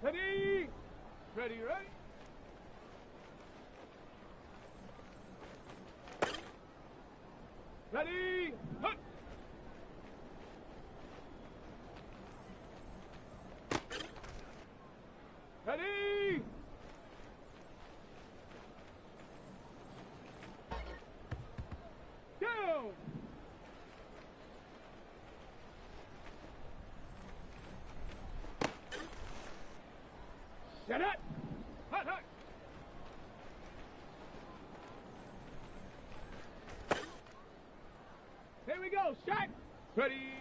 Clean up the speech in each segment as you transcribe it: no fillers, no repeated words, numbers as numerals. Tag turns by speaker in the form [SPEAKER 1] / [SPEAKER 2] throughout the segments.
[SPEAKER 1] Ready? Ready, right? Ready? Hut! Ready? Down! Set it! Hut, hut! Here we go, shot! Ready?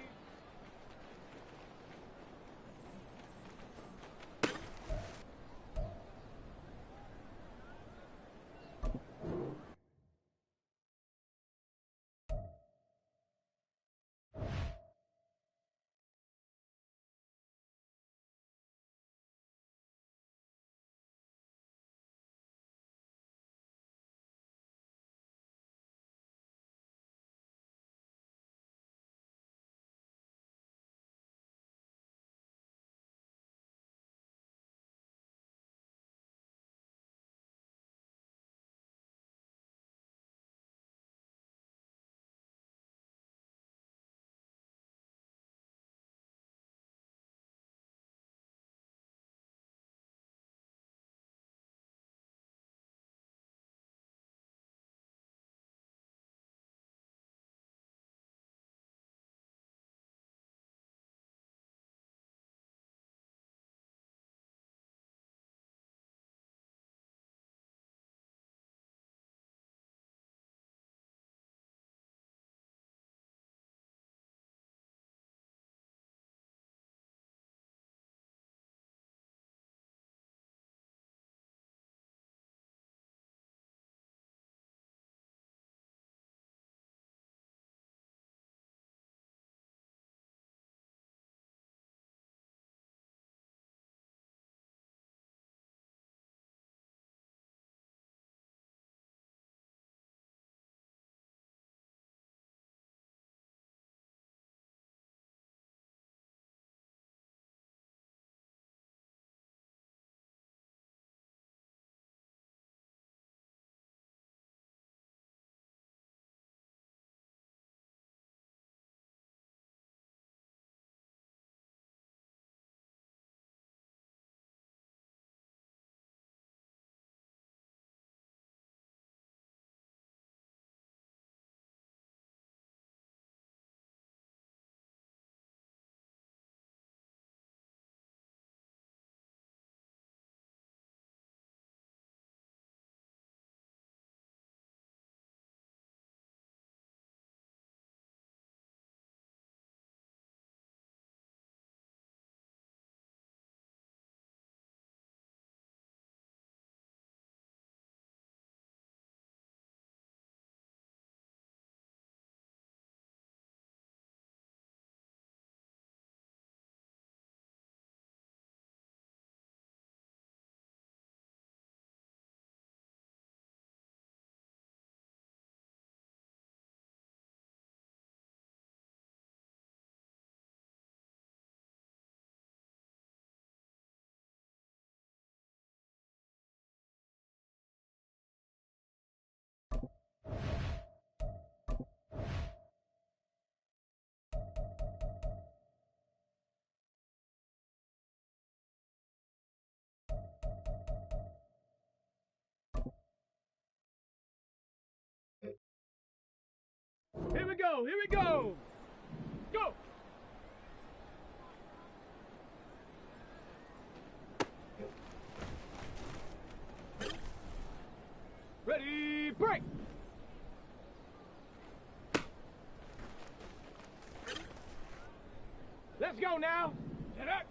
[SPEAKER 1] Here we go, here we go! Go! Ready, break! Let's go now! Set up!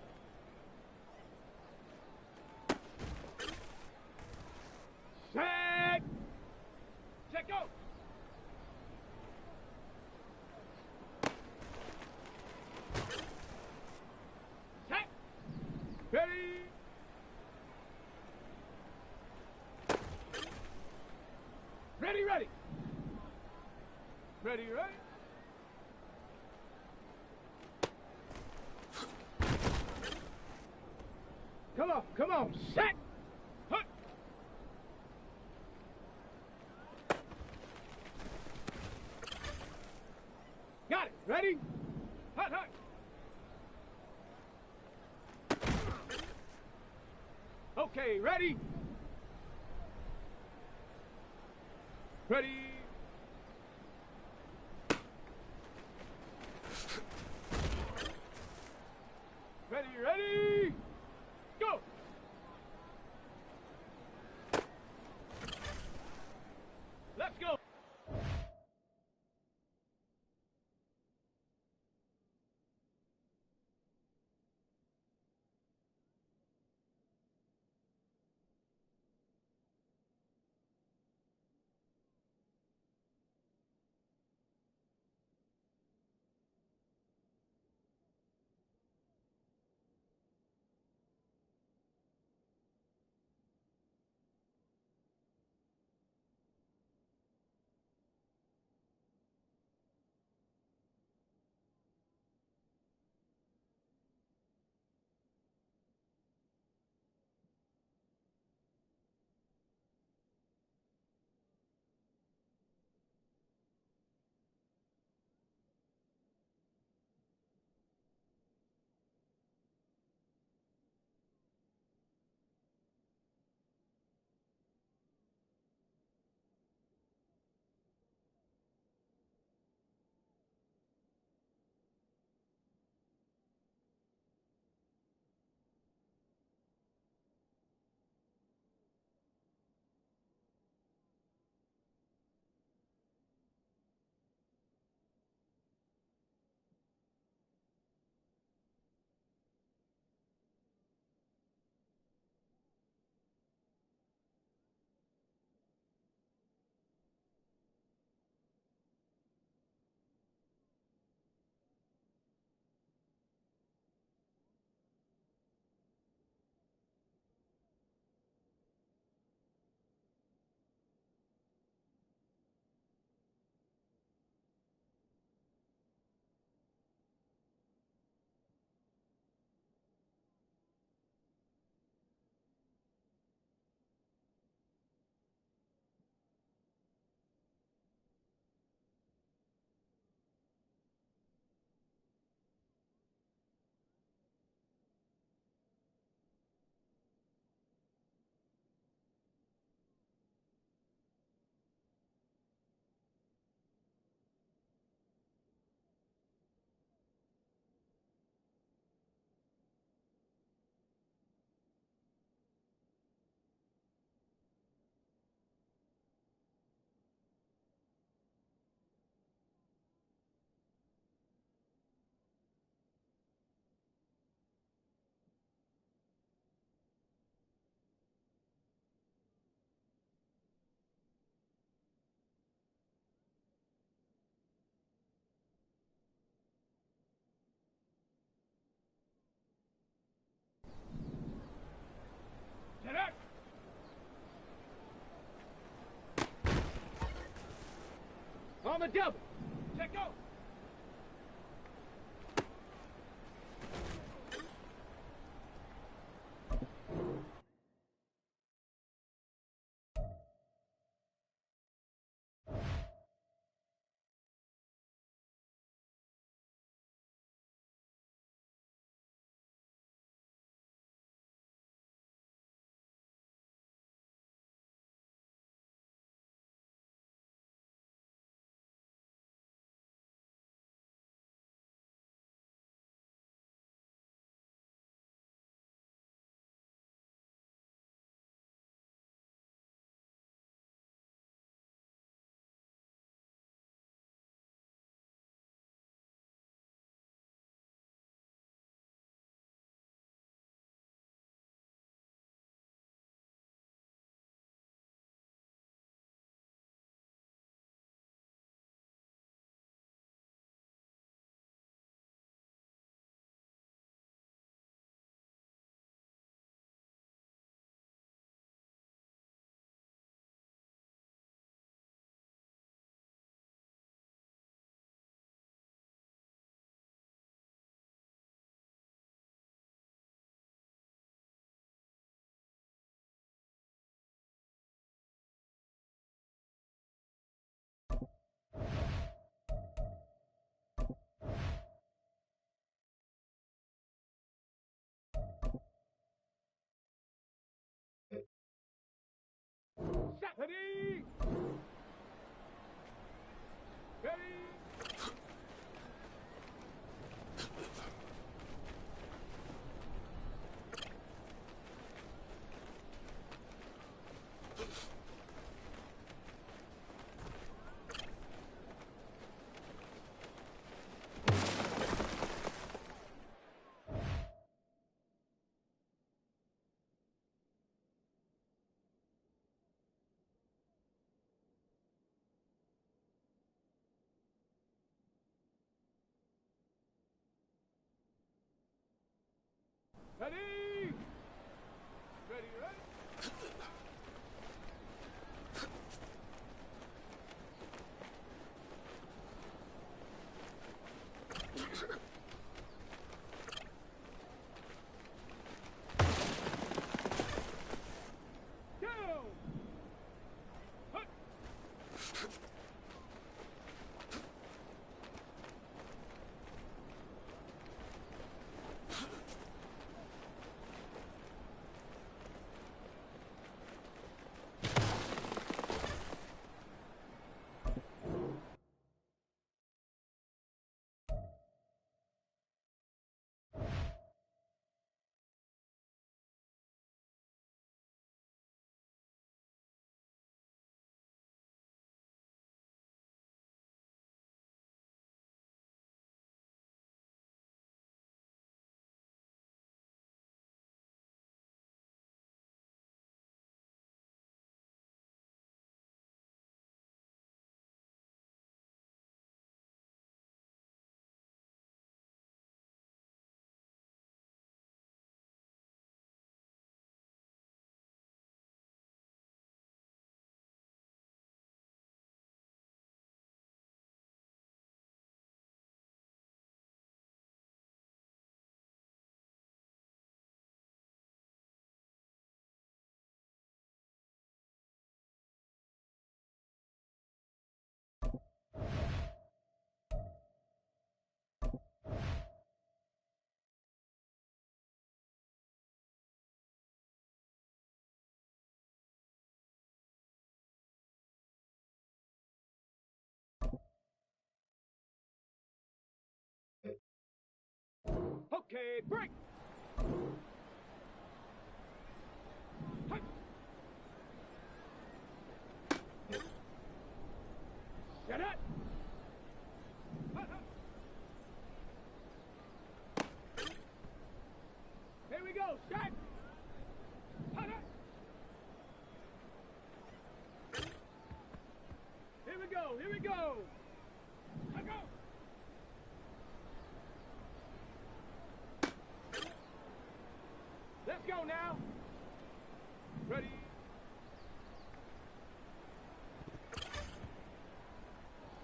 [SPEAKER 1] Set! Set, go! Set! Ready! Ready, ready! Ready, ready? Come on! Come on, set. Hut. Got it. Ready? Hut, hut. Okay, ready? Ready? Ready, ready? Go! Let's go! Set up! On the double! Set go! Ready! Ready! Ready! Ready, ready! Go! Hut! Okay, break! Hut! Get it! Hut, hut. Here we go, set! Hut, hut. Here we go, here we go! Let go! Let's go now! Ready?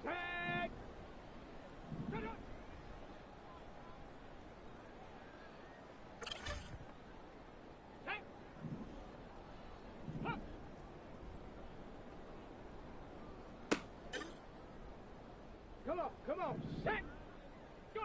[SPEAKER 1] Set! Set up! Set! Up! Come on, set! Go!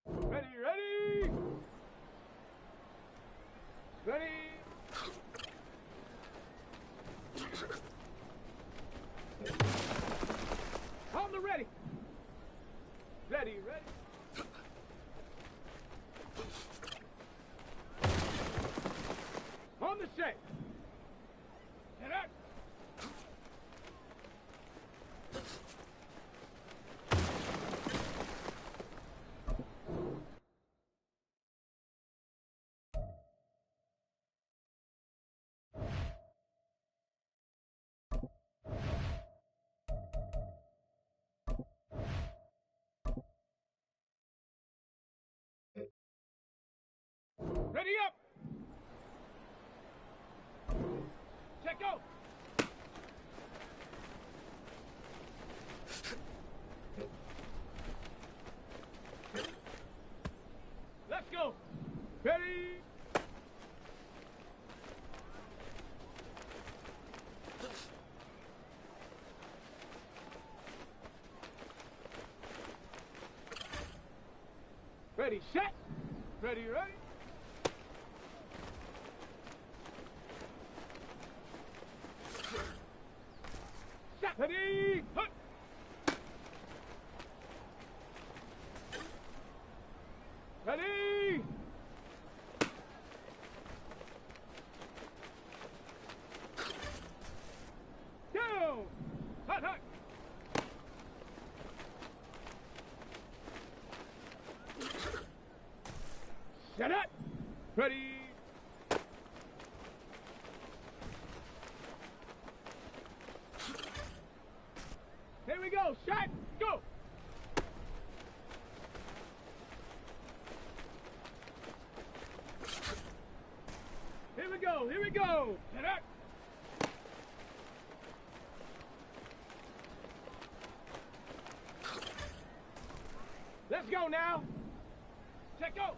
[SPEAKER 1] Ready, ready! Ready! On the ready! Ready, ready! On the set! Get up! Ready up! Set, go! Let's go! Ready! Ready, set! Ready, ready! Set! Ready! Hut! Ready! Down! Hut, hut! Set up! Ready! Here we go! Shot! Go! Here we go! Here we go! Set up! Let's go now! Check go!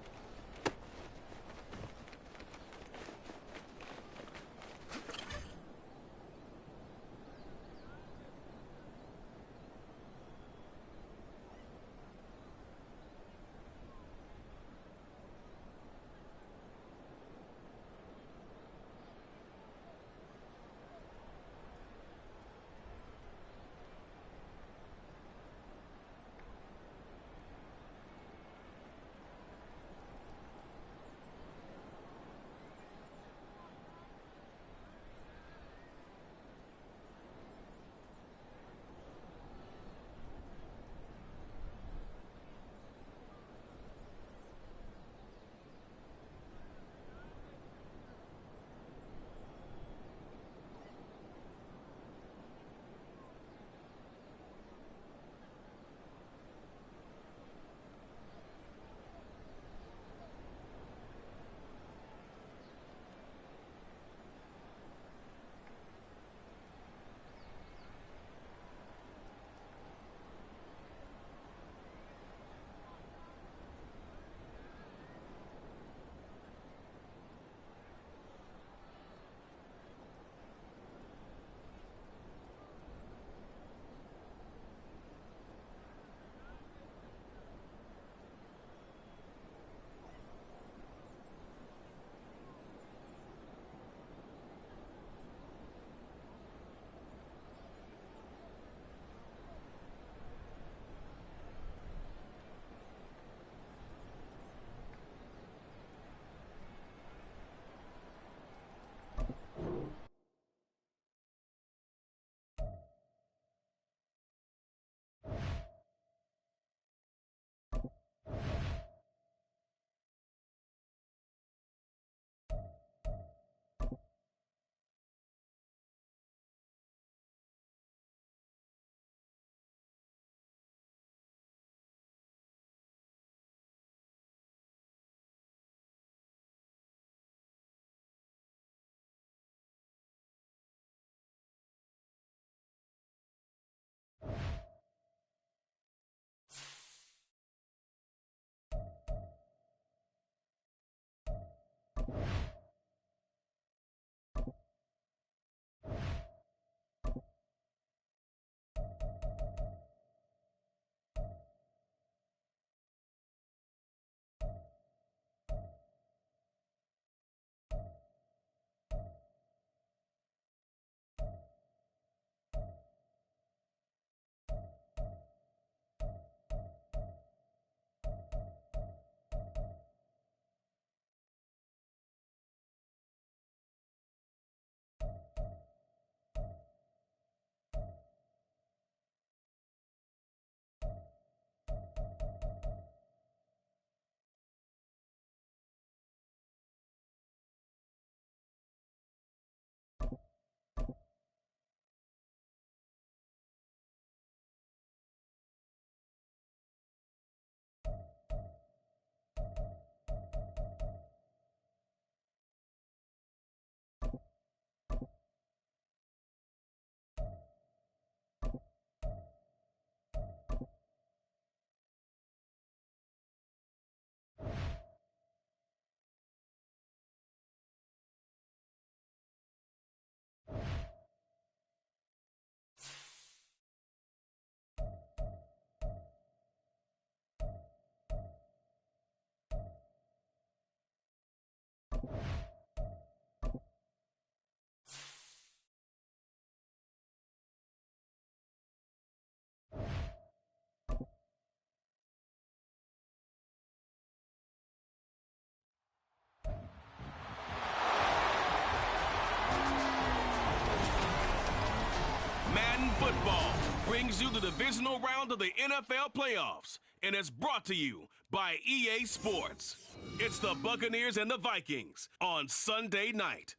[SPEAKER 2] brings you the divisional round of the NFL playoffs, and it's brought to you by EA Sports. It's the Buccaneers and the Vikings on Sunday night.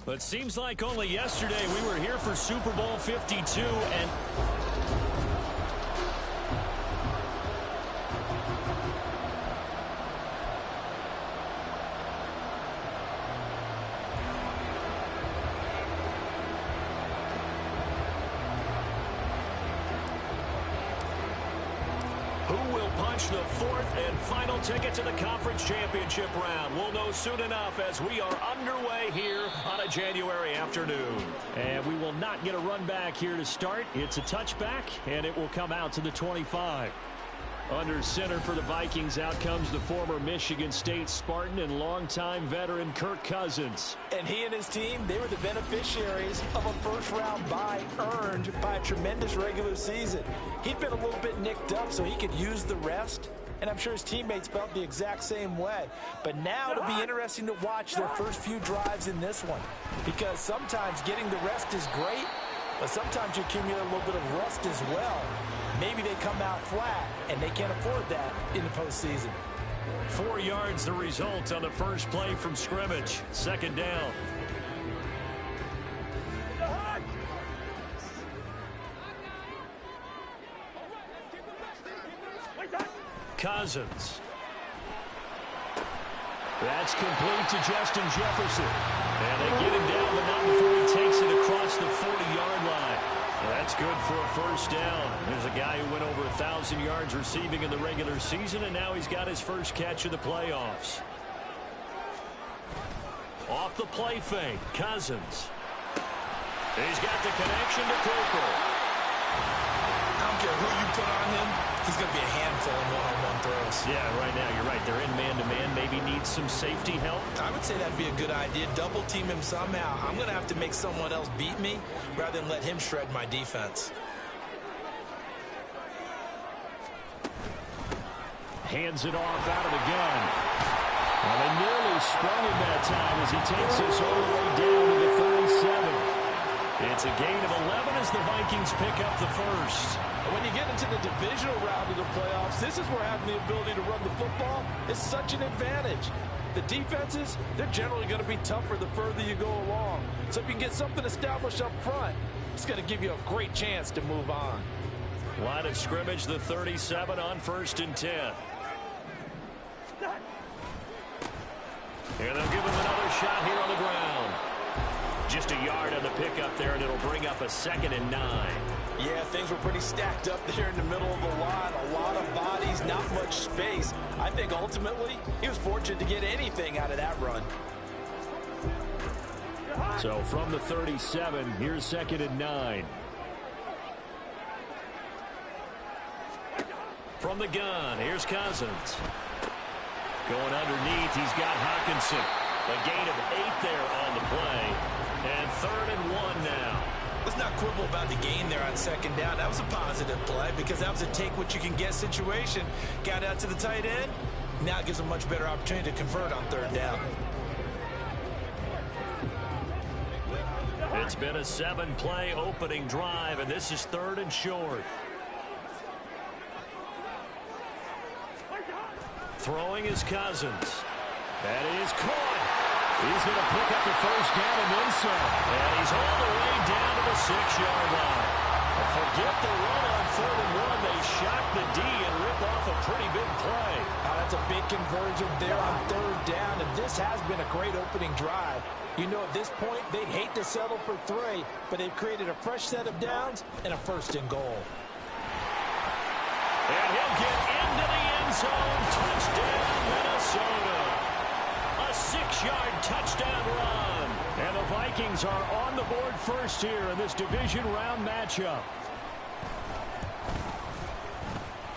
[SPEAKER 3] But it seems like only yesterday we were here for Super Bowl 52, and the fourth and final ticket to the conference championship round. We'll know soon enough as we are underway here on a January afternoon. And we will not get a run back here to start. It's a touchback, and it will come out to the 25. Under center for the Vikings, out comes the former Michigan State Spartan and longtime veteran Kirk Cousins.
[SPEAKER 4] And he and his team, they were the beneficiaries of a first-round bye earned by a tremendous regular season. He'd been a little bit nicked up, so he could use the rest. And I'm sure his teammates felt the exact same way. But now it'll be interesting to watch their first few drives in this one. Because sometimes getting the rest is great, but sometimes you accumulate a little bit of rust as well. Maybe they come out flat, and they can't afford that in the postseason.
[SPEAKER 3] 4 yards the result on the first play from scrimmage. Second down. Cousins. That's complete to Justin Jefferson. And they get him down, but not before he takes it across the 40-yard line. That's good for a first down. There's a guy who went over 1,000 yards receiving in the regular season, and now he's got his first catch of the playoffs. Off the play fake, Cousins. He's got the connection to Cooper.
[SPEAKER 4] I don't care who you put on him, he's going to be a handful in one-on-one throws.
[SPEAKER 3] Yeah, right now, you're right. They're in man-to-man. Maybe needs some safety help.
[SPEAKER 4] I would say that'd be a good idea. Double team him somehow. I'm going to have to make someone else beat me rather than let him shred my defense.
[SPEAKER 3] Hands it off out of the gun. Well, they nearly sprung him that time as he takes this all the way down to the 37. It's a gain of 11 as the Vikings pick up the first.
[SPEAKER 4] When you get into the divisional round of the playoffs, this is where having the ability to run the football is such an advantage. The defenses, they're generally going to be tougher the further you go along. So if you can get something established up front, it's going to give you a great chance to move on.
[SPEAKER 3] Line of scrimmage, the 37 on 1st and 10. And they'll give him another shot here on the ground. Just a yard on the pickup there, and it'll bring up a 2nd and 9.
[SPEAKER 4] Yeah, things were pretty stacked up there in the middle of the line. A lot of bodies, not much space. I think ultimately he was fortunate to get anything out of that run.
[SPEAKER 3] So from the 37, here's 2nd and 9. From the gun, here's Cousins. Going underneath, he's got Hawkinson. A gain of 8 there on the play. And 3rd and 1 now.
[SPEAKER 4] Let's not quibble about the gain there on 2nd down. That was a positive play because that was a take-what-you-can-get situation. Got out to the tight end. Now it gives a much better opportunity to convert on 3rd down.
[SPEAKER 3] It's been a 7-play opening drive, and this is 3rd and short. Throwing is Cousins. That is caught. He's going to pick up the first down and then some. And he's all the way down to the 6-yard line. Forget the run on 3rd and 1. They shock the D and rip off a pretty big play.
[SPEAKER 4] That's a big conversion there on 3rd down, and this has been a great opening drive. You know, at this point, they'd hate to settle for 3, but they've created a fresh set of downs and a 1st and goal.
[SPEAKER 3] And he'll get into the end zone. Touchdown, Minnesota. A 6-yard touchdown run. And the Vikings are on the board first here in this division round matchup.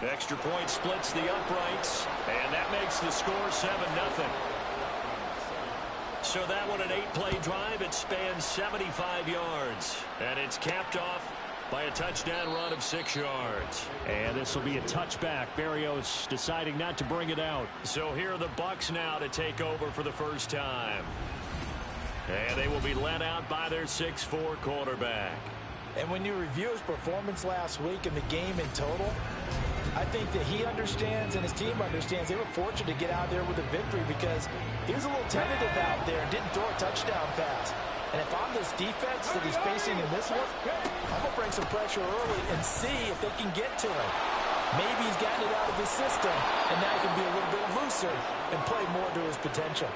[SPEAKER 3] Extra point splits the uprights, and that makes the score 7-0. So that one, an 8-play drive. It spans 75 yards, and it's capped off by a touchdown run of 6 yards. And this will be a touchback. Berrios deciding not to bring it out. So here are the Bucs now to take over for the first time. And they will be led out by their 6'4" quarterback.
[SPEAKER 4] And when you review his performance last week and the game in total, I think that he understands and his team understands they were fortunate to get out there with a victory because he was a little tentative out there and didn't throw a touchdown pass. And if I'm this defense that he's facing in this one, I'm going to bring some pressure early and see if they can get to him. Maybe he's gotten it out of his system, and now he can be a little bit looser and play more to his potential.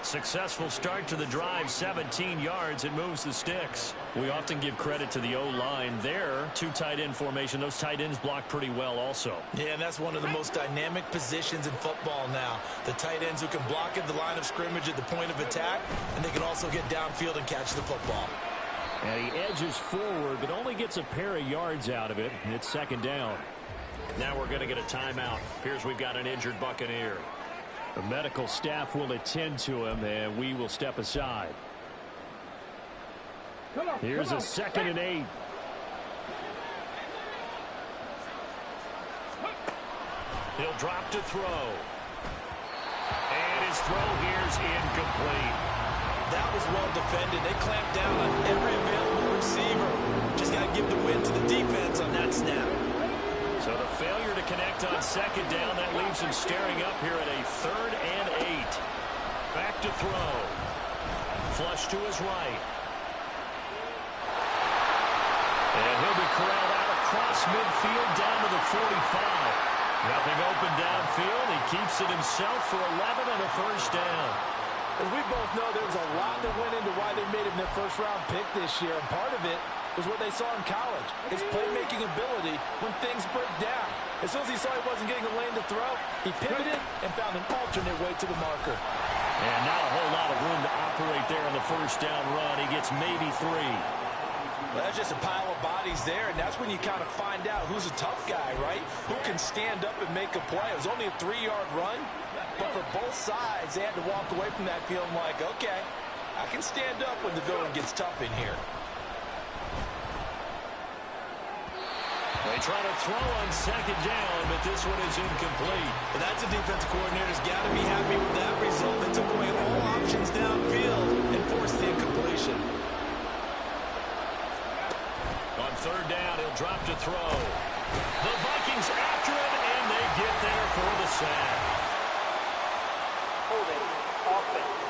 [SPEAKER 3] Successful start to the drive, 17 yards. It moves the sticks. We often give credit to the O-line there. Two tight end formation. Those tight ends block pretty well also.
[SPEAKER 4] Yeah, and that's one of the most dynamic positions in football now. The tight ends who can block at the line of scrimmage at the point of attack, and they can also get downfield and catch the football.
[SPEAKER 3] And he edges forward, but only gets a pair of yards out of it. And it's second down. Now we're going to get a timeout. Here's we've got an injured Buccaneer. The medical staff will attend to him, and we will step aside. Here's a 2nd and 8. He'll drop to throw. And his throw here's incomplete.
[SPEAKER 4] That was well defended. They clamped down on every available receiver. Just got to give the win to the defense on that snap.
[SPEAKER 3] So the failure to connect on second down, that leaves him staring up here at a 3rd and 8. Back to throw. Flush to his right. And he'll be corralled out across midfield down to the 45. Nothing open downfield. He keeps it himself for 11 and a first down.
[SPEAKER 4] As we both know, there was a lot that went into why they made him their first-round pick this year. And part of it was what they saw in college, his playmaking ability when things break down. As soon as he saw he wasn't getting a lane to throw, he pivoted and found an alternate way to the marker.
[SPEAKER 3] And not a whole lot of room to operate there on the first down run. He gets maybe 3.
[SPEAKER 4] Well, that's just a pile of bodies there, and that's when you kind of find out who's a tough guy, right? Who can stand up and make a play. It was only a 3-yard run, but for both sides, they had to walk away from that feeling like, okay, I can stand up when the going gets tough in here.
[SPEAKER 3] They try to throw on second down, but this one is incomplete.
[SPEAKER 4] But that's a defensive coordinator's got to be happy with that result. They took away all options downfield and forced the incompletion.
[SPEAKER 3] On third down, he'll drop to throw. The Vikings after it, and they get there for the sack.
[SPEAKER 5] Holding offense.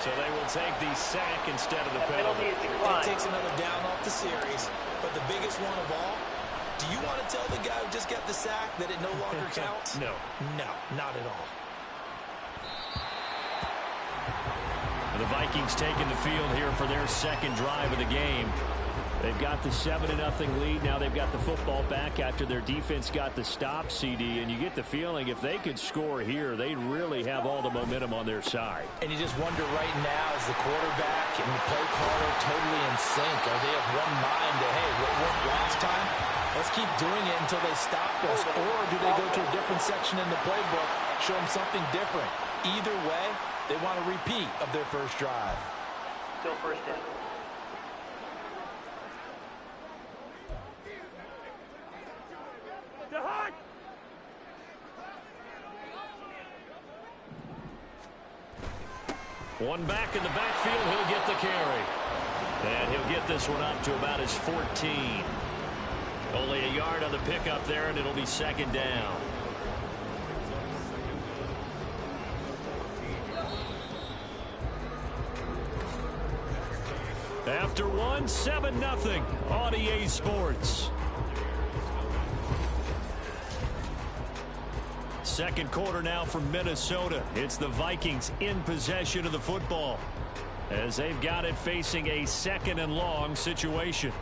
[SPEAKER 3] So they will take the sack instead of the penalty.
[SPEAKER 4] That takes another down off the series. But the biggest one of all, do you want to tell the guy who just got the sack that it no longer counts?
[SPEAKER 3] No.
[SPEAKER 4] No, not at all.
[SPEAKER 3] The Vikings taking the field here for their second drive of the game. They've got the 7-0 lead. Now they've got the football back after their defense got the stop, CD. And you get the feeling if they could score here, they'd really have all the momentum on their side.
[SPEAKER 4] And you just wonder right now, is the quarterback and the play caller totally in sync? Are they of one mind that, hey, what worked last time? Let's keep doing it until they stop us. Or do they go to a different section in the playbook, show them something different? Either way, they want a repeat of their first drive.
[SPEAKER 5] Still first down.
[SPEAKER 3] One back in the backfield, he'll get the carry. And he'll get this one up to about his 14. Only a yard on the pickup there, and it'll be second down. After one, 7-0 on EA Sports. Second quarter now from Minnesota. It's the Vikings in possession of the football as they've got it facing a 2nd and long situation.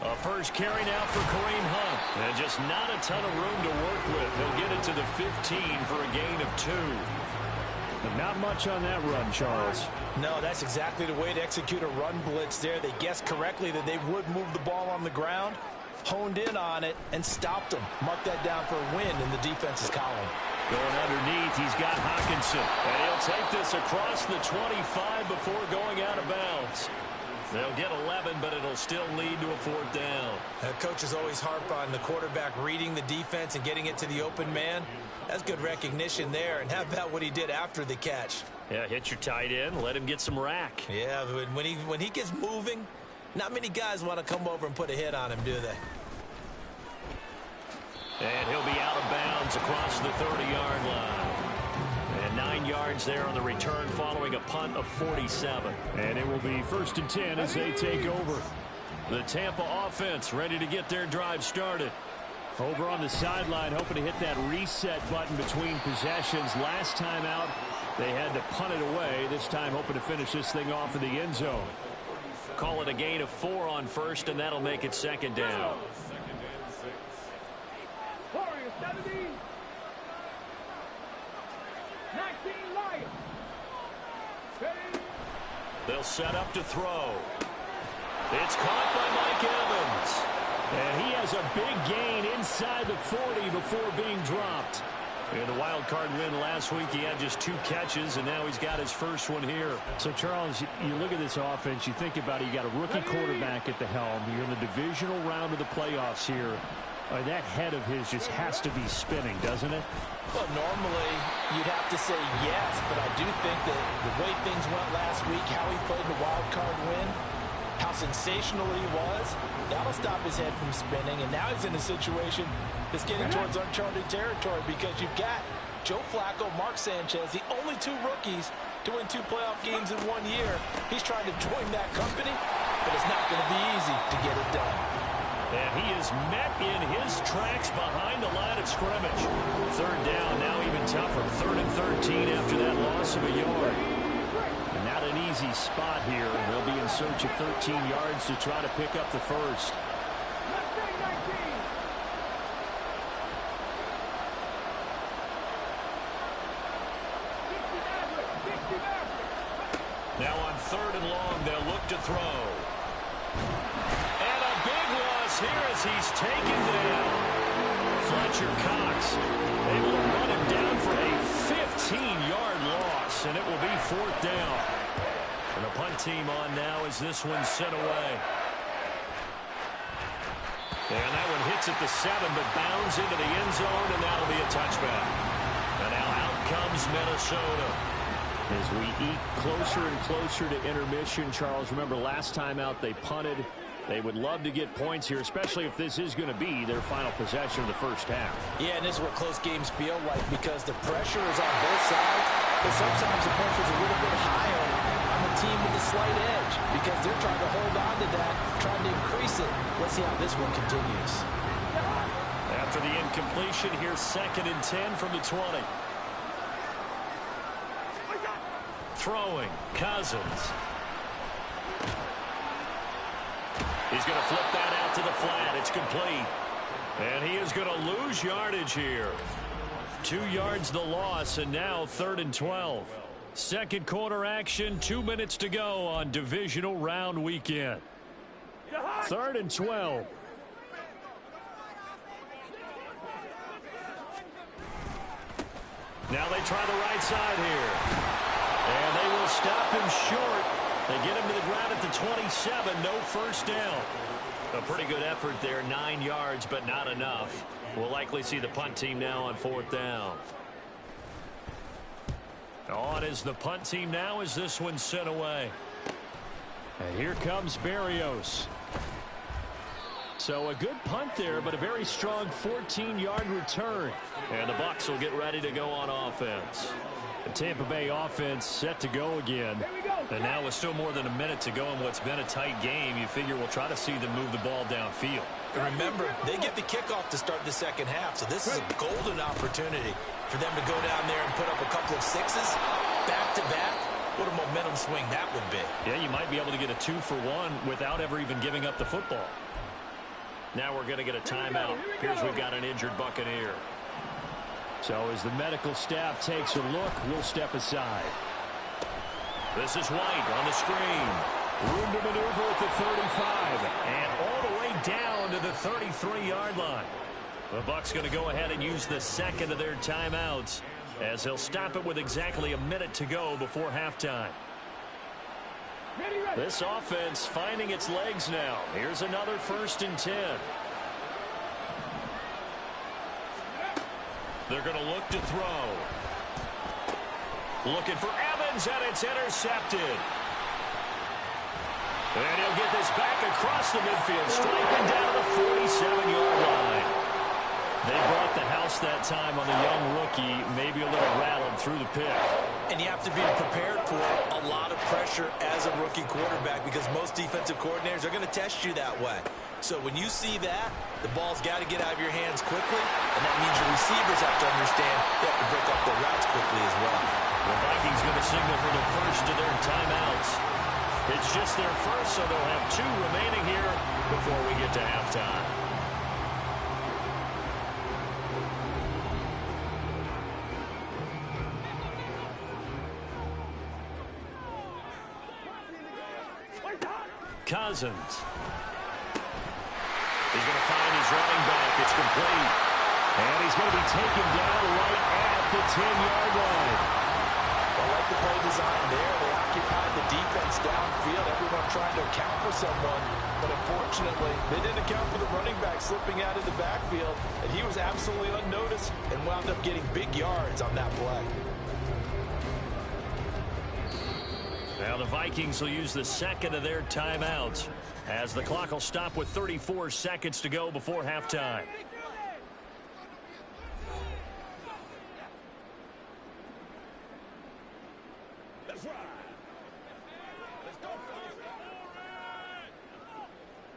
[SPEAKER 3] A first carry now for Kareem Hunt. And just not a ton of room to work with. He'll get it to the 15 for a gain of 2. But not much on that run, Charles.
[SPEAKER 4] No, that's exactly the way to execute a run blitz there. They guessed correctly that they would move the ball on the ground, honed in on it, and stopped them. Mark that down for a win in the defense's column.
[SPEAKER 3] Going underneath, he's got Hawkinson. And he'll take this across the 25 before going out of bounds. They'll get 11, but it'll still lead to a fourth down.
[SPEAKER 4] Coaches always harp on the quarterback reading the defense and getting it to the open man. That's good recognition there. And how about what he did after the catch?
[SPEAKER 3] Yeah, hit your tight end, let him get some rack.
[SPEAKER 4] Yeah, but when he gets moving, not many guys want to come over and put a hit on him, do they?
[SPEAKER 3] And he'll be out of bounds across the 30-yard line. And 9 yards there on the return following a punt of 47.
[SPEAKER 6] And it will be 1st and 10 as they take over.
[SPEAKER 3] The Tampa offense ready to get their drive started.
[SPEAKER 6] Over on the sideline, hoping to hit that reset button between possessions. Last time out, they had to punt it away. This time hoping to finish this thing off in the end zone.
[SPEAKER 3] Call it a gain of 4 on first, and that'll make it 2nd down.
[SPEAKER 1] Warriors 17. 19 Lions.
[SPEAKER 3] They'll set up to throw. It's caught by Mike Evans.
[SPEAKER 6] And he has a big gain inside the 40 before being dropped.
[SPEAKER 3] In the wild card win last week, he had just 2 catches, and now he's got his first one here.
[SPEAKER 6] So, Charles, you look at this offense, you think about it, you got a rookie quarterback at the helm. You're in the divisional round of the playoffs here. That head of his just has to be spinning, doesn't it?
[SPEAKER 4] Well, normally you'd have to say yes, but I do think that the way things went last week, how he played the wild card win, how sensational he was, that'll stop his head from spinning. And now he's in a situation that's getting towards uncharted territory because you've got Joe Flacco, Mark Sanchez, the only 2 rookies to win 2 playoff games in 1 year. He's trying to join that company, but it's not going to be easy to get it done.
[SPEAKER 3] And he is met in his tracks behind the line of scrimmage. 3rd down, now even tougher. 3rd and 13 after that loss of a yard.
[SPEAKER 6] And not an easy spot here. They'll be in search of 13 yards to try to pick up the first.
[SPEAKER 3] Now on 3rd and long, they'll look to throw. And a big loss here as he's taken down. Fletcher Cox able to run him down for a 15-yard loss, and it will be 4th down. And the punt team on now as this one's sent away. And that one hits at the 7, but bounds into the end zone, and that'll be a touchback. And now out comes Minnesota.
[SPEAKER 6] As we eat closer and closer to intermission, Charles, remember last time out they punted. They would love to get points here, especially if this is going to be their final possession of the first half.
[SPEAKER 4] Yeah, and this is what close games feel like because the pressure is on both sides, but sometimes the pressure is a little bit higher on the team with the slight edge because they're trying to hold on to that, trying to increase it. Let's see how this one continues.
[SPEAKER 3] After the incompletion, here's 2nd and 10 from the 20. Throwing, Cousins. He's going to flip that out to the flat. It's complete. And he is going to lose yardage here. 2 yards the loss, and now 3rd and 12. Second quarter action, 2 minutes to go on divisional round weekend.
[SPEAKER 6] 3rd and 12.
[SPEAKER 3] Now they try the right side here. And they will stop him short. They get him to the ground at the 27. No first down. A pretty good effort there. 9 yards, but not enough. We'll likely see the punt team now on 4th down. On is the punt team now as this one's sent away.
[SPEAKER 6] And here comes Berrios. So a good punt there, but a very strong 14-yard return.
[SPEAKER 3] And the Bucs will get ready to go on offense.
[SPEAKER 6] The Tampa Bay offense set to go again.
[SPEAKER 3] And now with still more than a minute to go in what's been a tight game, you figure we'll try to see them move the ball downfield.
[SPEAKER 4] And remember, they get the kickoff to start the second half, so this is a golden opportunity for them to go down there and put up a couple of 6s back-to-back. What a momentum swing that would be.
[SPEAKER 3] Yeah, you might be able to get a 2-for-1 without ever even giving up the football. Now we're going to get a timeout. Here's we've got an injured Buccaneer.
[SPEAKER 6] So as the medical staff takes a look, we'll step aside.
[SPEAKER 3] This is White on the screen.
[SPEAKER 6] Room to maneuver at the 35.
[SPEAKER 3] And all the way down to the 33-yard line. The Bucs going to go ahead and use the second of their timeouts as they'll stop it with exactly a minute to go before halftime. This offense finding its legs now. Here's another 1st and 10. They're going to look to throw. Looking for Evans, and it's intercepted. And he'll get this back across the midfield, striking down to the 47-yard line. They brought the house that time on the young rookie, maybe a little rattled through the pick.
[SPEAKER 4] And you have to be prepared for a lot of pressure as a rookie quarterback because most defensive coordinators are going to test you that way. So when you see that, the ball's got to get out of your hands quickly, and that means your receivers have to understand they have to break up their routes quickly as well.
[SPEAKER 3] The Vikings going to signal for the first of their timeouts. It's just their first, so they'll have 2 remaining here before we get to halftime. Cousins. He's going to find his running back. It's complete. And he's going to be taken down right at the 10-yard line.
[SPEAKER 4] I like the play design there. They occupied the defense downfield. Everyone trying to account for someone. But unfortunately, they didn't account for the running back slipping out of the backfield. And he was absolutely unnoticed and wound up getting big yards on that play.
[SPEAKER 3] Now the Vikings will use the second of their timeouts as the clock will stop with 34 seconds to go before halftime.
[SPEAKER 1] Let's ride. Let's go.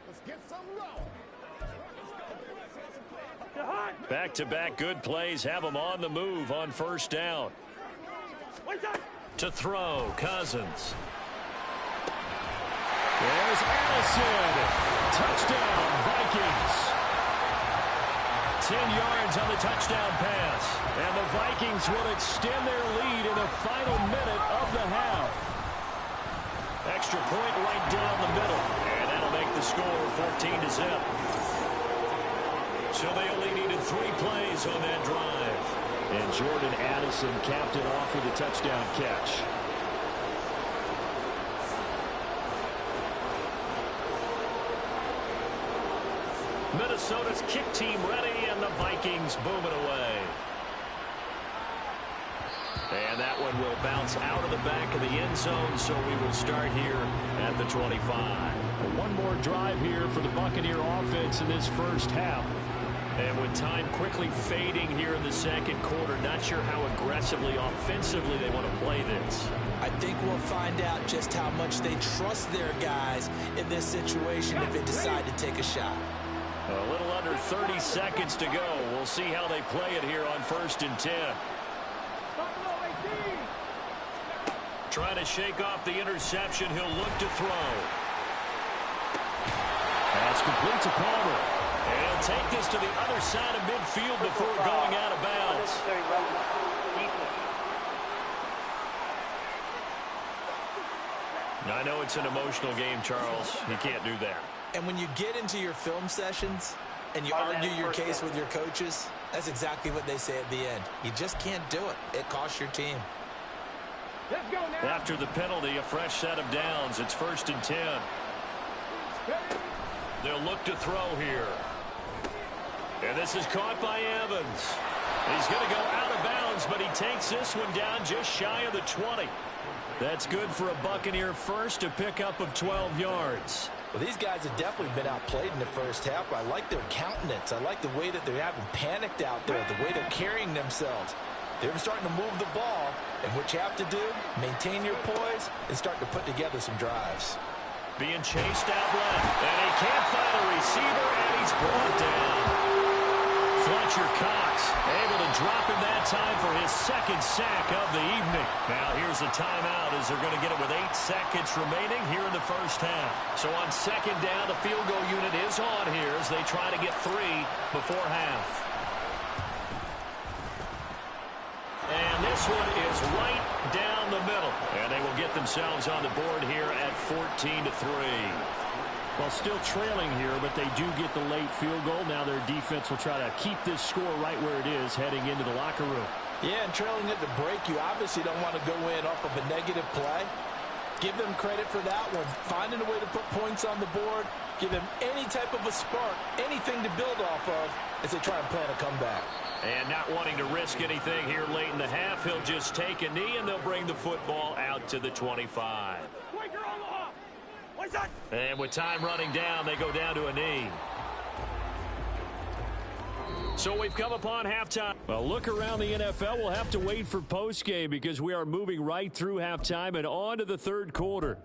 [SPEAKER 1] Let's get some going.
[SPEAKER 3] Back-to-back good plays have them on the move on 1st down. To throw, Cousins. There's Addison. Touchdown, Vikings. 10 yards on the touchdown pass. And the Vikings will extend their lead in the final minute of the half. Extra point right down the middle. And that'll make the score 14-0. So they only needed 3 plays on that drive.
[SPEAKER 6] And Jordan Addison capped it off with a touchdown catch.
[SPEAKER 3] Minnesota's kick team ready, and the Vikings booming away. And that one will bounce out of the back of the end zone, so we will start here at the 25.
[SPEAKER 6] One more drive here for the Buccaneer offense in this first half.
[SPEAKER 3] And with time quickly fading here in the second quarter, not sure how aggressively, offensively they want to play this.
[SPEAKER 4] I think we'll find out just how much they trust their guys in this situation if they decide to take a shot.
[SPEAKER 3] A little under 30 seconds to go. We'll see how they play it here on 1st and 10. Trying to shake off the interception. He'll look to throw.
[SPEAKER 6] That's complete to Palmer.
[SPEAKER 3] And he'll take this to the other side of midfield before going out of bounds. I know it's an emotional game, Charles. You can't do that.
[SPEAKER 4] And when you get into your film sessions and you argue your case with your coaches, that's exactly what they say at the end. You just can't do it. It costs your team.
[SPEAKER 1] Let's go now.
[SPEAKER 3] After the penalty, a fresh set of downs. It's 1st and 10. They'll look to throw here. And this is caught by Evans. He's going to go out of bounds, but he takes this one down just shy of the 20. That's good for a Buccaneer first, a pickup of 12 yards.
[SPEAKER 4] Well, these guys have definitely been outplayed in the first half. I like their countenance. I like the way that they haven't panicked out there, the way they're carrying themselves. They're starting to move the ball, and what you have to do, maintain your poise and start to put together some drives.
[SPEAKER 3] Being chased out left, and he can't find a receiver, and he's brought down. Fletcher Cox able to drop him that time for his second sack of the evening. Now here's a timeout as they're going to get it with 8 seconds remaining here in the first half. So on second down, the field goal unit is on here as they try to get 3 before half. And this one is right down the middle. And they will get themselves on the board here at 14-3.
[SPEAKER 6] Well, still trailing here, but they do get the late field goal. Now their defense will try to keep this score right where it is heading into the locker room.
[SPEAKER 4] Yeah, and trailing at the break, you obviously don't want to go in off of a negative play. Give them credit for that one. Finding a way to put points on the board, give them any type of a spark, anything to build off of as they try and plan a comeback.
[SPEAKER 3] And not wanting to risk anything here late in the half, he'll just take a knee, and they'll bring the football out to the 25. And with time running down, they go down to a knee. So we've come upon halftime.
[SPEAKER 6] Well, look around the NFL. We'll have to wait for postgame because we are moving right through halftime and on to the third quarter.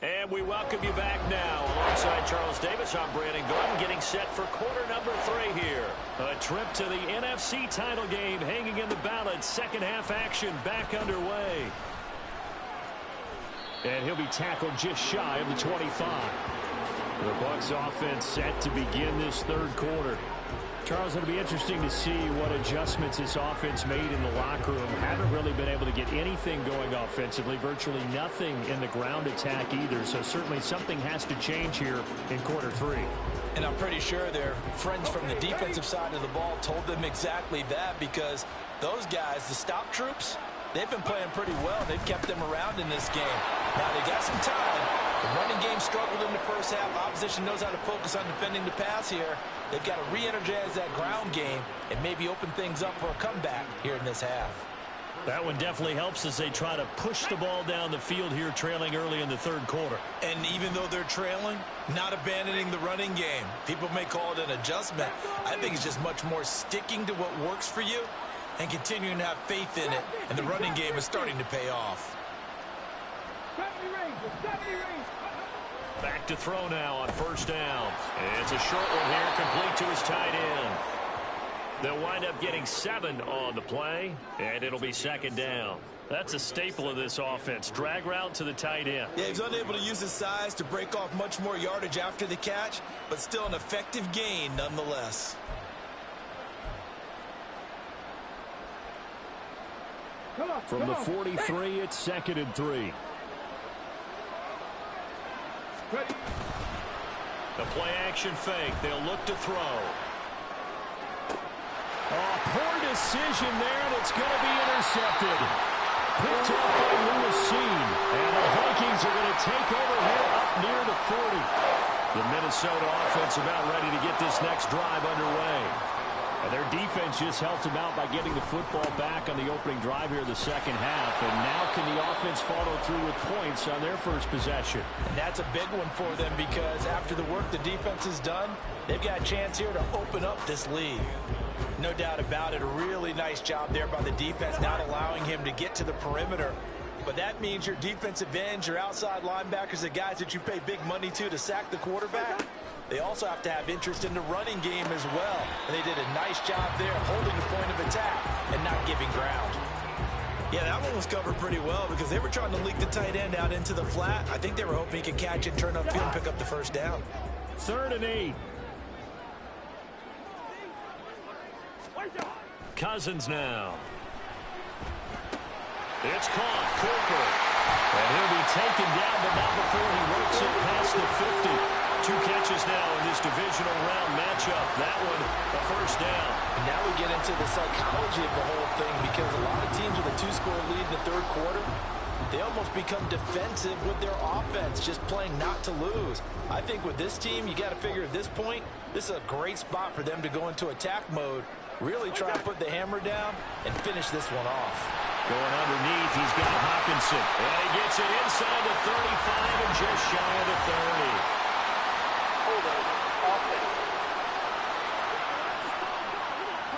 [SPEAKER 3] And we welcome you back now. Alongside Charles Davis, I'm Brandon Gordon, getting set for quarter number 3 here. A trip to the NFC title game hanging in the balance. Second half action back underway.
[SPEAKER 6] And he'll be tackled just shy of the 25. The Bucs offense set to begin this third quarter. Charles, it'll be interesting to see what adjustments this offense made in the locker room. Haven't really been able to get anything going offensively. Virtually nothing in the ground attack either. So certainly something has to change here in quarter 3.
[SPEAKER 4] And I'm pretty sure their friends from the defensive side of the ball told them exactly that, because those guys, the stop troops, they've been playing pretty well. They've kept them around in this game. Now they got some time. The running game struggled in the first half. Opposition knows how to focus on defending the pass here. They've got to re-energize that ground game and maybe open things up for a comeback here in this half.
[SPEAKER 3] That one definitely helps as they try to push the ball down the field here, trailing early in the third quarter.
[SPEAKER 4] And even though they're trailing, not abandoning the running game. People may call it an adjustment. I think it's just much more sticking to what works for you and continuing to have faith in it. And the running game is starting to pay off.
[SPEAKER 3] Back to throw now on first down. It's a short one here, complete to his tight end. They'll wind up getting 7 on the play, and it'll be second down. That's a staple of this offense. Drag route to the tight end.
[SPEAKER 4] Yeah, he's unable to use his size to break off much more yardage after the catch, but still an effective gain nonetheless.
[SPEAKER 6] From the 43, it's 2nd and 3.
[SPEAKER 3] The play action fake. They'll look to throw.
[SPEAKER 6] Oh, poor decision there, and it's going to be intercepted. Picked up by Lewis. And the Vikings are going to take over here up near the 40.
[SPEAKER 3] The Minnesota offense about ready to get this next drive underway.
[SPEAKER 6] And their defense just helped them out by getting the football back on the opening drive here in the second half. And now can the offense follow through with points on their first possession?
[SPEAKER 4] And that's a big one for them, because after the work the defense has done, they've got a chance here to open up this lead. No doubt about it, a really nice job there by the defense, not allowing him to get to the perimeter. But that means your defensive ends, your outside linebackers, the guys that you pay big money to sack the quarterback, they also have to have interest in the running game as well. And they did a nice job there holding the point of attack and not giving ground. Yeah, that one was covered pretty well because they were trying to leak the tight end out into the flat. I think they were hoping he could catch it, turn upfield, and pick up the first down.
[SPEAKER 6] 3rd and 8.
[SPEAKER 3] Cousins now. It's caught. Cooper. And he'll be taken down, but not before he works it past the 50. 2 catches now in this divisional round matchup. That one, a first down.
[SPEAKER 4] And now we get into the psychology of the whole thing, because a lot of teams with a 2-score lead in the third quarter, they almost become defensive with their offense, just playing not to lose. I think with this team, you got to figure at this point, this is a great spot for them to go into attack mode, really try to put the hammer down and finish this one off.
[SPEAKER 3] Going underneath, he's got Hawkinson. And he gets it inside the 35 and just shy of the 30.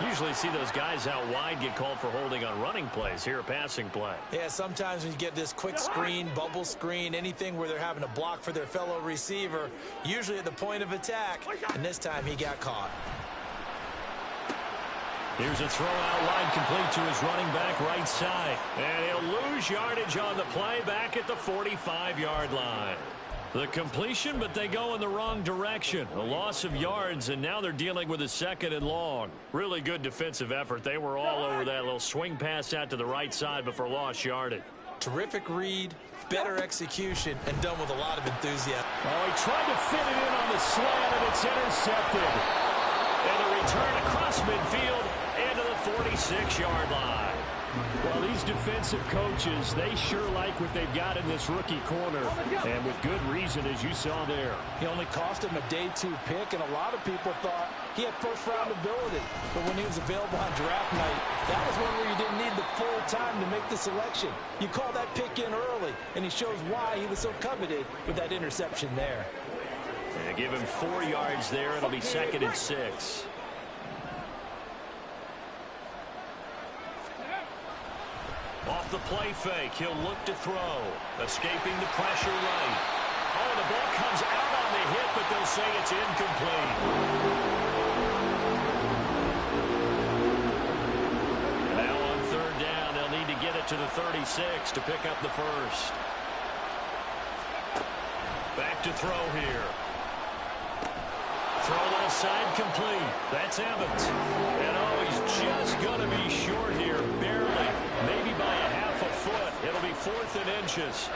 [SPEAKER 3] Usually see those guys out wide get called for holding on running plays. Here, a passing play.
[SPEAKER 4] Yeah, sometimes when you get this quick screen, bubble screen, anything where they're having to block for their fellow receiver, usually at the point of attack, and this time he got caught.
[SPEAKER 3] Here's a throw out wide, complete to his running back right side. And he'll lose yardage on the play back at the 45-yard line. The completion, but they go in the wrong direction. A loss of yards, and now they're dealing with a 2nd and long. Really good defensive effort. They were all over that little swing pass out to the right side, but for lost yardage.
[SPEAKER 4] Terrific read, better execution, and done with a lot of enthusiasm.
[SPEAKER 3] Oh, he tried to fit it in on the slant, and it's intercepted. And the return across midfield and to the 46-yard line. Well, these defensive coaches, they sure like what they've got in this rookie corner, and with good reason, as you saw there.
[SPEAKER 4] He only cost him a day 2 pick, and a lot of people thought he had first-round ability. But when he was available on draft night, that was one where you didn't need the full time to make the selection. You call that pick in early, and he shows why he was so coveted with that interception there.
[SPEAKER 3] And give him 4 yards there. It'll be 2nd and 6. Off the play fake, he'll look to throw. Escaping the pressure right. Oh, the ball comes out on the hit, but they'll say it's incomplete. And now on 3rd down, they'll need to get it to the 36 to pick up the first. Back to throw here. Throw left side complete. That's Evans. And oh, he's just going to be short here, barely. Maybe by a half a foot. It'll be 4th and inches.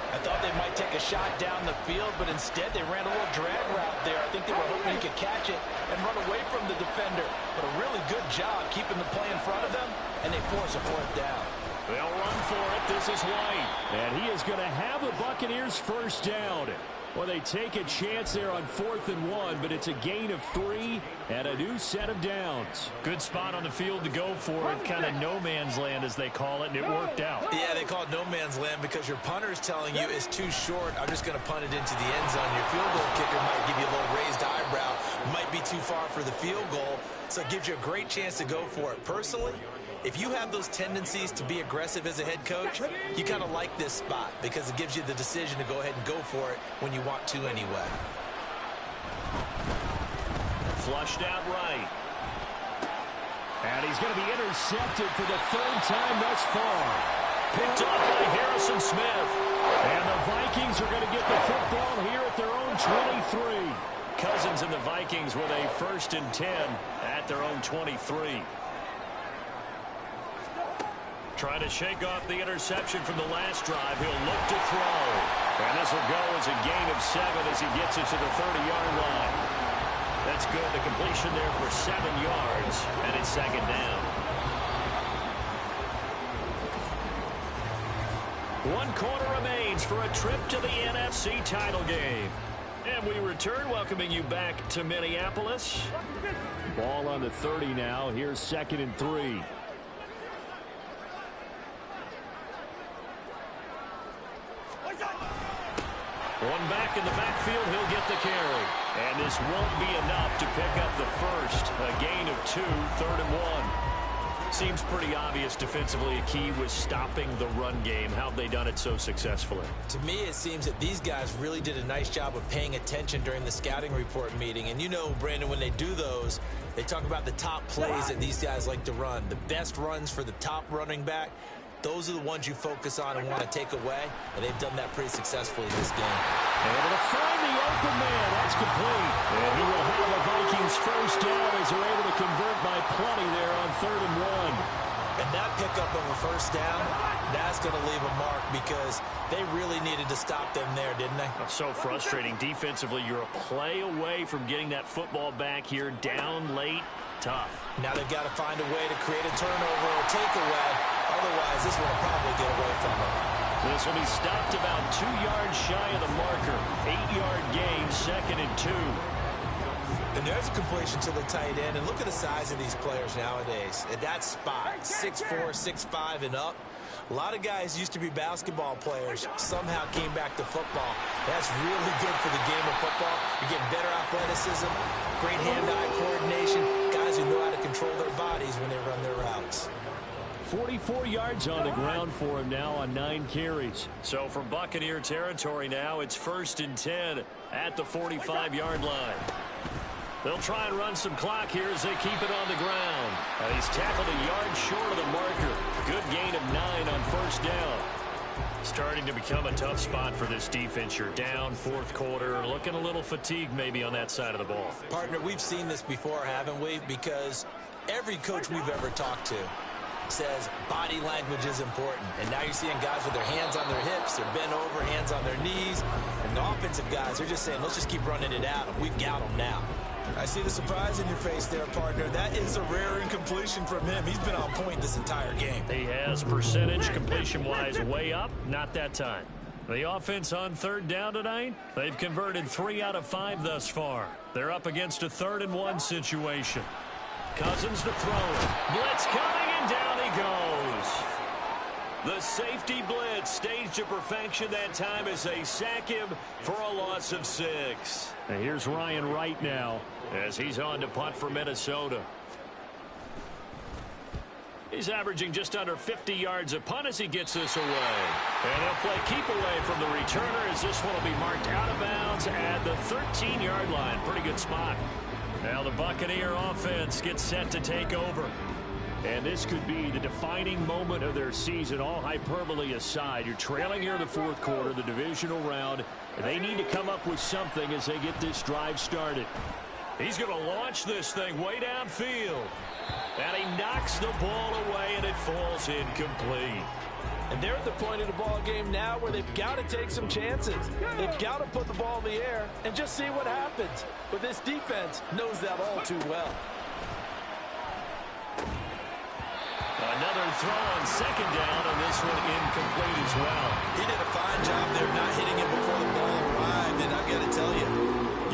[SPEAKER 4] I thought they might take a shot down the field, but instead they ran a little drag route there. I think they were hoping he could catch it and run away from the defender. But a really good job keeping the play in front of them, and they force a 4th down.
[SPEAKER 3] They'll run for it. This is White. And he is going to have the Buccaneers first down. Well, they take a chance there on 4th and 1, but it's a gain of 3 and a new set of downs.
[SPEAKER 6] Good spot on the field to go for it. Kind of no man's land, as they call it, and it worked out.
[SPEAKER 4] Yeah, they call it no man's land because your punter is telling you it's too short. I'm just going to punt it into the end zone. Your field goal kicker might give you a little raised eyebrow. Might be too far for the field goal, so it gives you a great chance to go for it. Personally, if you have those tendencies to be aggressive as a head coach, you kind of like this spot because it gives you the decision to go ahead and go for it when you want to anyway.
[SPEAKER 3] Flushed out right. And he's going to be intercepted for the 3rd time thus far. Picked up by Harrison Smith. And the Vikings are going to get the football here at their own 23. Cousins and the Vikings with a 1st and 10 at their own 23. Trying to shake off the interception from the last drive. He'll look to throw. And this will go as a gain of 7 as he gets it to the 30-yard line. That's good. The completion there for 7 yards. And it's 2nd down. 1 quarter remains for a trip to the NFC title game. And we return, welcoming you back to Minneapolis. Ball on the 30 now. Here's 2nd and 3. One back in the backfield, he'll get the carry. And this won't be enough to pick up the first. A gain of 2, 3rd and 1. Seems pretty obvious defensively a key was stopping the run game. How have they done it so successfully?
[SPEAKER 4] To me, it seems that these guys really did a nice job of paying attention during the scouting report meeting. And you know, Brandon, when they do those, they talk about the top plays that these guys like to run. The best runs for the top running back. Those are the ones you focus on and want to take away, and they've done that pretty successfully in this game.
[SPEAKER 3] Able to find the open man. That's complete. And he will have the Vikings first down as they're able to convert by plenty there on 3rd and 1.
[SPEAKER 4] And that pickup of a first down, that's going to leave a mark because they really needed to stop them there, didn't they?
[SPEAKER 3] So frustrating. Defensively, you're a play away from getting that football back here down late. Tough.
[SPEAKER 4] Now they've got to find a way to create a turnover or takeaway. Otherwise, this one will probably get away from them.
[SPEAKER 3] This will be stopped about 2 yards shy of the marker. 8-yard gain, 2nd and 2.
[SPEAKER 4] And there's a completion to the tight end. And look at the size of these players nowadays. At that spot, 6'4", 6'5", and up. A lot of guys used to be basketball players, somehow came back to football. That's really good for the game of football. You're getting better athleticism, great hand-eye coordination, guys who know how to control their bodies when they run their routes.
[SPEAKER 3] 44 yards on the ground for him now on 9 carries. So from Buccaneer territory now, it's 1st and 10 at the 45-yard line. They'll try and run some clock here as they keep it on the ground. And he's tackled a yard short of the marker. Good gain of 9 on 1st down. Starting to become a tough spot for this defense. You're down 4th quarter, looking a little fatigued maybe on that side of the ball.
[SPEAKER 4] Partner, we've seen this before, haven't we? Because every coach we've ever talked to says body language is important. And now you're seeing guys with their hands on their hips, they're bent over, hands on their knees. And the offensive guys, they're just saying, let's just keep running it out. We've got them now. I see the surprise in your face there, partner. That is a rare incompletion from him. He's been on point this entire game.
[SPEAKER 6] He has percentage completion-wise way up. Not that time. The offense on third down tonight, they've converted 3 out of 5 thus far. They're up against a 3rd-and-1 situation. Cousins to throw it. Blitz coming, and down he goes. The safety blitz staged to perfection that time as they sack him for a loss of 6. And here's Ryan Wright now as he's on to punt for Minnesota. He's averaging just under 50 yards a punt as he gets this away. And he'll play keep away from the returner as this one will be marked out of bounds at the 13-yard line. Pretty good spot. Now the Buccaneer offense gets set to take over. And this could be the defining moment of their season, all hyperbole aside. You're trailing here in the 4th quarter, the divisional round. And they need to come up with something as they get this drive started. He's going to launch this thing way downfield. And he knocks the ball away, and it falls incomplete.
[SPEAKER 4] And they're at the point of the ball game now where they've got to take some chances. They've got to put the ball in the air and just see what happens. But this defense knows that all too well.
[SPEAKER 6] Another throw on 2nd down, and this one incomplete as well.
[SPEAKER 4] He did a fine job there not hitting it before the ball arrived. And I've got to tell you,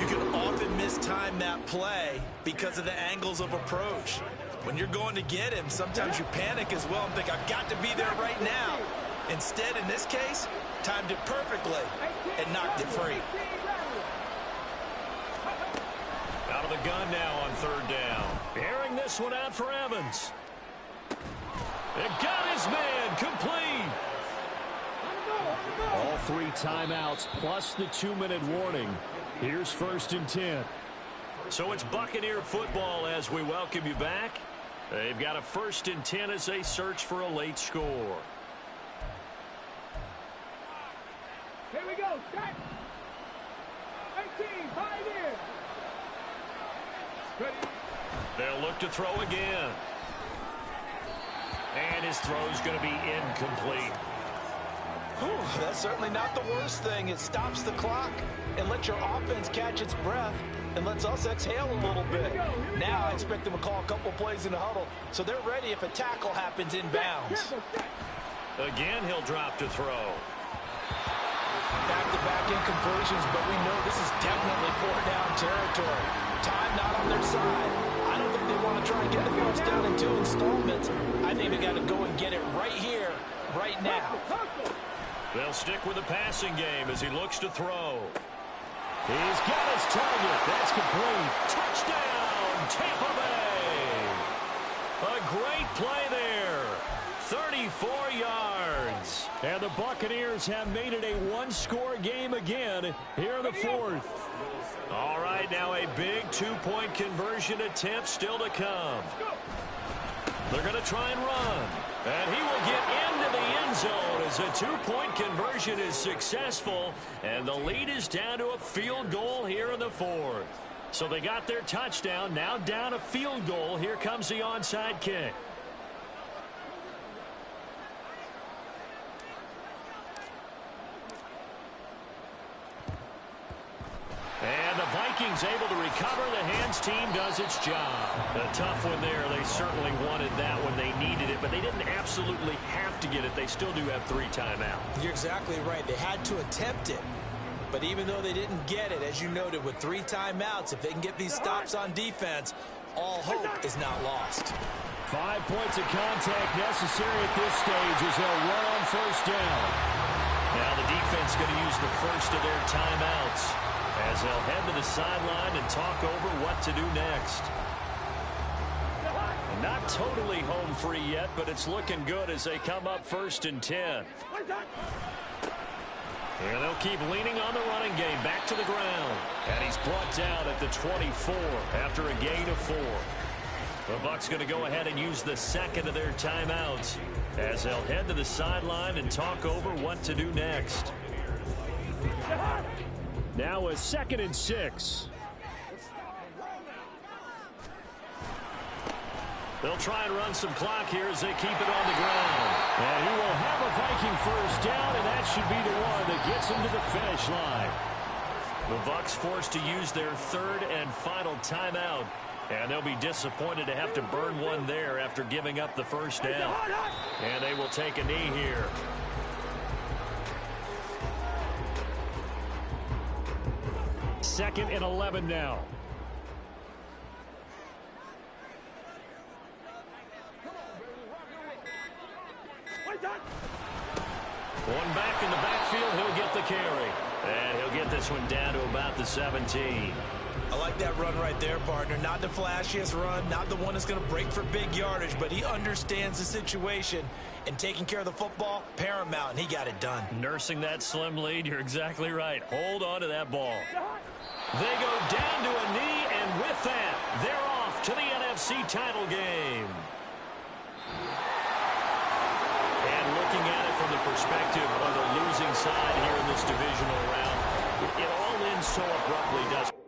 [SPEAKER 4] you can often mistime that play because of the angles of approach. When you're going to get him, sometimes you panic as well and think, I've got to be there right now. Instead, in this case, timed it perfectly and knocked it free.
[SPEAKER 6] Out of the gun now on 3rd down. Airing this one out for Evans. It got his man complete. All 3 timeouts plus the 2-minute warning. Here's 1st and 10. So it's Buccaneer football as we welcome you back. They've got a 1st and 10 as they search for a late score.
[SPEAKER 1] Here we go. Set. 18. 5 in. Ready.
[SPEAKER 6] They'll look to throw again. And his throw's going to be incomplete.
[SPEAKER 4] Whew, that's certainly not the worst thing. It stops the clock and lets your offense catch its breath and lets us exhale a little bit. Now I expect them to call a couple plays in the huddle so they're ready if a tackle happens inbounds.
[SPEAKER 6] Again, he'll drop to throw.
[SPEAKER 4] Back-to-back incompletions, but we know this is definitely 4-down territory. Time not on their side. I don't think they want to try and get the first down in 2 installments. I think they got to go and get it right here, right now.
[SPEAKER 6] They'll stick with the passing game as he looks to throw. He's got his target. That's complete. Touchdown, Tampa Bay. A great play there. 34 yards. And the Buccaneers have made it a 1-score game again here in the 4th. All right, now a big 2-point conversion attempt still to come. They're going to try and run. And he will get into the end zone as a 2-point conversion is successful. And the lead is down to a field goal here in the 4th. So they got their touchdown, now down a field goal. Here comes the onside kick. And the Vikings able to recover. The hands team does its job. A tough one there. They certainly wanted that when they needed it, but they didn't absolutely have to get it. They still do have 3 timeouts.
[SPEAKER 4] You're exactly right. They had to attempt it. But even though they didn't get it, as you noted, with 3 timeouts, if they can get these stops on defense, all hope is not lost.
[SPEAKER 6] 5 points of contact necessary at this stage as they'll run on 1st down. Now the defense going to use the first of their timeouts as they'll head to the sideline and talk over what to do next. Not totally home free yet, but it's looking good as they come up 1st and 10. And they'll keep leaning on the running game back to the ground. And he's brought down at the 24 after a gain of 4. The Bucs going to go ahead and use the second of their timeouts as they'll head to the sideline and talk over what to do next. Now a 2nd and 6.
[SPEAKER 3] They'll try and run some clock here as they keep it on the ground.
[SPEAKER 6] And he will have a Viking first down, and that should be the one that gets him to the finish line.
[SPEAKER 3] The Bucs forced to use their third and final timeout. And they'll be disappointed to have to burn one there after giving up the first down. And they will take a knee here.
[SPEAKER 6] Second and 11 now.
[SPEAKER 3] One back in the backfield, he'll get the carry. And he'll get this one down to about the 17.
[SPEAKER 4] I like that run right there, partner. Not the flashiest run, not the one that's going to break for big yardage, but he understands the situation, and taking care of the football, paramount, and he got it done.
[SPEAKER 3] Nursing that slim lead, you're exactly right. Hold on to that ball. They go down to a knee, and with that, they're off to the NFC title game. And looking at it from the perspective of the losing side here in this divisional round, it all ends so abruptly, doesn't it?